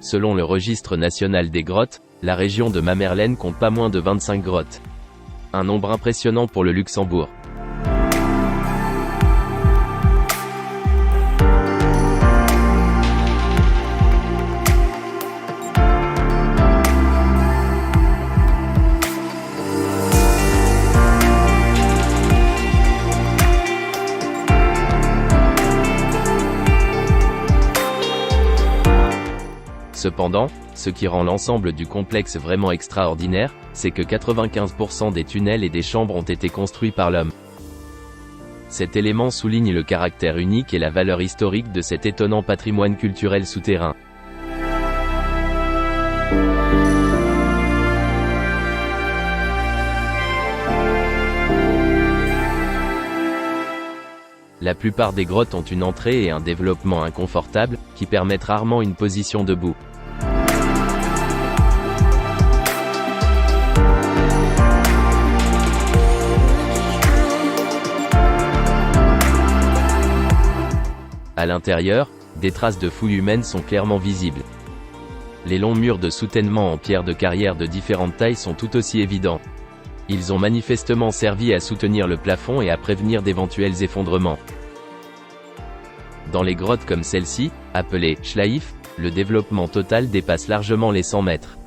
Selon le registre national des grottes, la région de Mamerlen compte pas moins de 25 grottes. Un nombre impressionnant pour le Luxembourg. Cependant, ce qui rend l'ensemble du complexe vraiment extraordinaire, c'est que 95% des tunnels et des chambres ont été construits par l'homme. Cet élément souligne le caractère unique et la valeur historique de cet étonnant patrimoine culturel souterrain. La plupart des grottes ont une entrée et un développement inconfortable, qui permettent rarement une position debout. À l'intérieur, des traces de fouilles humaines sont clairement visibles. Les longs murs de soutènement en pierre de carrière de différentes tailles sont tout aussi évidents. Ils ont manifestement servi à soutenir le plafond et à prévenir d'éventuels effondrements. Dans les grottes comme celle-ci, appelée Schleif, le développement total dépasse largement les 100 mètres.